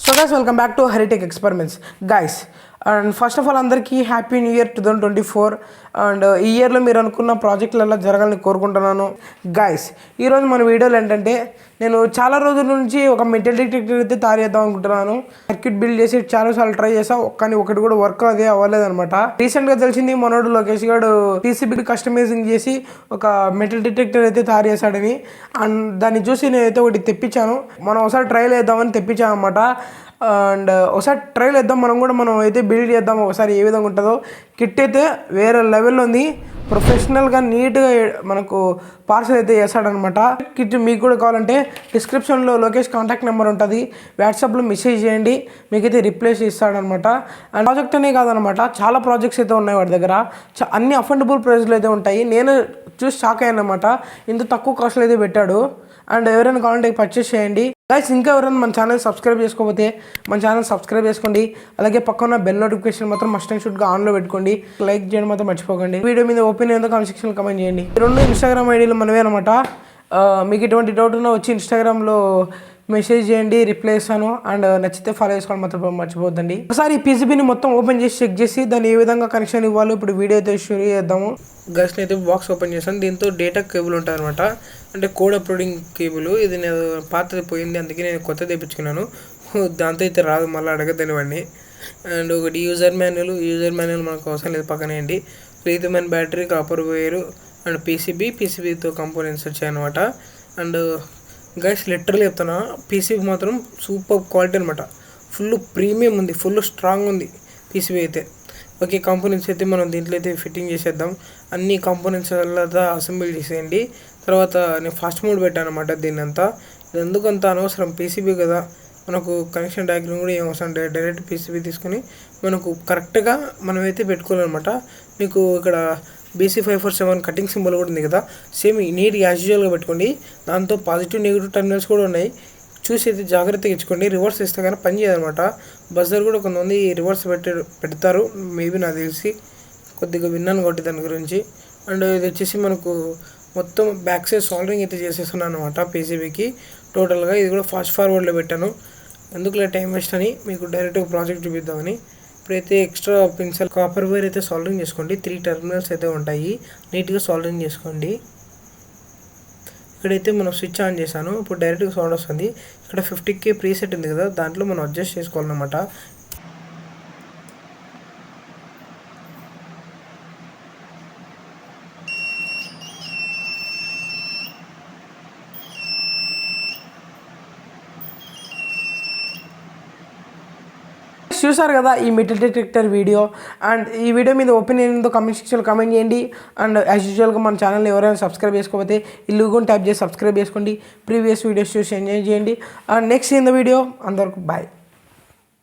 So guys, welcome back to Heritage Experiments. Guys, and first of all అందరికీ happy new year 2024 and ఈ ఇయర్లో మీరు అనుకున్న ప్రాజెక్టులలో జరగాలని కోరుకుంటున్నాను. గైస్, ఈరోజు మన వీడియోలో ఏంటంటే నేను చాలా రోజుల నుంచి ఒక మెటల్ డిటెక్టర్ అయితే తయారు చేద్దాం అనుకుంటున్నాను. సర్క్యూట్ బిల్డ్ చేసి చాలాసార్లు ట్రై చేసాం, కానీ ఒకటి కూడా వర్క్ అదే అవ్వలేదన్నమాట. రీసెంట్గా తెలిసింది మనోడు లోకేష్ గారు పీసీబీ కస్టమైజింగ్ చేసి ఒక మెటల్ డిటెక్టర్ అయితే తయారు చేశాడని. అండ్ దాన్ని చూసి నేనైతే ఒకటి తెప్పించాను. మనం ఒకసారి ట్రై చేద్దామని తెప్పించాను అనమాట. అండ్ ఒకసారి ట్రైల్ వేద్దాం, మనం అయితే బిల్డ్ చేద్దాం ఒకసారి ఏ విధంగా ఉంటుందో. కిట్ అయితే వేరే లెవెల్లో ఉంది, ప్రొఫెషనల్గా నీట్గా మనకు పార్సల్ అయితే చేస్తాడనమాట. కిట్ మీకు కూడా కావాలంటే డిస్క్రిప్షన్లో లోకేష్ కాంటాక్ట్ నెంబర్ ఉంటుంది, వాట్సాప్లో మెసేజ్ చేయండి, మీకైతే రిప్లేస్ ఇస్తాడనమాట. అండ్ ప్రాజెక్ట్ అనే కాదనమాట, చాలా ప్రాజెక్ట్స్ అయితే ఉన్నాయి వాడి దగ్గర. అన్ని అఫోర్డబుల్ ప్రైస్లో అయితే ఉంటాయి. నేను చూసి షాక్ అయ్యాను అనమాట, ఇంత తక్కువ కాస్ట్లో అయితే పెట్టాడు. అండ్ ఎవరైనా కావాలంటే పర్చేస్ చేయండి. గైస్, ఇంకా ఎవరైనా మన ఛానల్ సబ్స్క్రైబ్ చేసుకోకపోతే మన ఛానల్ సబ్స్క్రైబ్ చేసుకోండి. అలాగే పక్కన బెల్ నోటిఫికేషన్ మాత్రం మస్ట్ అండ్ షుడ్గా ఆన్లో పెట్టుకోండి. లైక్ చేయడం మాత్రం మర్చిపోకండి. వీడియో మీద ఒపీనియన్ ఏందో కామెంట్ సెక్షన్లో కామెంట్ చేయండి. రెండు ఇన్స్టాగ్రామ్ ఐడీలు మనవే అనమాట. మీకు ఎటువంటి డౌట్ ఉన్నా వచ్చి ఇన్స్టాగ్రామ్లో మెసేజ్ చేయండి, రిప్లై ఇస్తాను. అండ్ నచ్చితే ఫాలో చేసుకోవడం మాత్రం మర్చిపోద్దండి. ఒకసారి ఈ పీసీబీని మొత్తం ఓపెన్ చేసి చెక్ చేసి దాన్ని ఏ విధంగా కనెక్షన్ ఇవ్వాలో ఇప్పుడు వీడియో అయితే షూర్ చేద్దాము. గైస్, అయితే బాక్స్ ఓపెన్ చేస్తాను. దీంతో డేటా కేబుల్ ఉంటుంది అనమాట, అంటే కోడ్ అప్లోడింగ్ కేబుల్. ఇది నేను పాతది పోయింది, అందుకే నేను కొత్తది తెప్పించుకున్నాను. దాంతో అయితే రాదు, మళ్ళీ అడగద్దని వాడిని. అండ్ ఒకటి యూజర్ మాన్యువల్ మనకు అవసరం లేదు, పక్కనేయండి. Lithium battery, copper wire and పీసీబీతో కంపోనెంట్స్ వచ్చాయన్నమాట. అండ్ గైస్, లిటరల్లీ చెప్తున్నా, పీసీబీ మాత్రం సూపర్ క్వాలిటీ అనమాట. ఫుల్ ప్రీమియం ఉంది, ఫుల్ స్ట్రాంగ్ ఉంది పీసీబీ అయితే. ఓకే, కాంపోనెంట్స్ అయితే మనం దీంట్లో అయితే ఫిట్టింగ్ చేసేద్దాం. అన్ని కాంపోనెంట్స్ వల్ల అసెంబ్లీ చేసేయండి. తర్వాత నేను ఫాస్ట్ మోడ్ పెట్టాను అనమాట దీన్ని అంతా. ఇది ఎందుకంత అనవసరం, పీసీబీ కదా, మనకు కనెక్షన్ డయాగ్రామ్ కూడా ఏం అవసరం. డైరెక్ట్ పీసీబీ తీసుకొని మనకు కరెక్ట్గా మనమైతే పెట్టుకోవాలన్నమాట. మీకు ఇక్కడ BC547 కటింగ్ సింబల్ కూడా ఉంది కదా, సేమ్ నీట్ యాజువల్గా పెట్టుకోండి. దాంతో పాజిటివ్ నెగిటివ్ టర్మినల్స్ కూడా ఉన్నాయి, చూసి అయితే జాగ్రత్తగా ఇచ్చుకోండి. రివర్స్ ఇస్తే కానీ పని చేయదనమాట. బజర్ కూడా కొంతమంది రివర్స్ పెడతారు, మేబీ నాకు తెలిసి కొద్దిగా విన్నాను కాబట్టి దాని గురించి. అండ్ ఇది వచ్చేసి మనకు మొత్తం బ్యాక్ సైడ్ సాల్డరింగ్ అయితే చేసేస్తున్నాను అనమాట పీసీబీకి టోటల్గా. ఇది కూడా ఫాస్ట్ ఫార్వర్డ్లో పెట్టాను, ఎందుకులే టైం వేస్ట్ అని మీకు డైరెక్ట్గా ప్రాజెక్ట్ చూపిద్దామని. ఇప్పుడైతే ఎక్స్ట్రా పిన్సెల్ కాపర్ వైర్ అయితే సాల్డరింగ్ చేసుకోండి. 3 టెర్మినల్స్ అయితే ఉంటాయి, నీట్గా సాల్డరింగ్ చేసుకోండి. ఇక్కడైతే మనం స్విచ్ ఆన్ చేశాను, ఇప్పుడు డైరెక్ట్గా సౌండ్ వస్తుంది. ఇక్కడ 50K ప్రీసెట్ ఉంది కదా, దాంట్లో మనం అడ్జస్ట్ చేసుకోవాలన్నమాట. చూసారు కదా ఈ మెటల్ డిటెక్టర్ వీడియో. అండ్ ఈ వీడియో మీద ఒపీనియన్ ఏందో కామెంట్ సెక్షన్లో కామెంట్ చేయండి. అండ్ యాజ్ యూజువల్గా మన ఛానల్ని ఎవరైనా సబ్స్క్రైబ్ చేసుకోకపోతే ఈ లోగోని ట్యాప్ చేసి సబ్స్క్రైబ్ చేసుకోండి. ప్రీవియస్ వీడియోస్ చూసి ఎంజాయ్ చేయండి. And next in the video, అందరికీ బాయ్.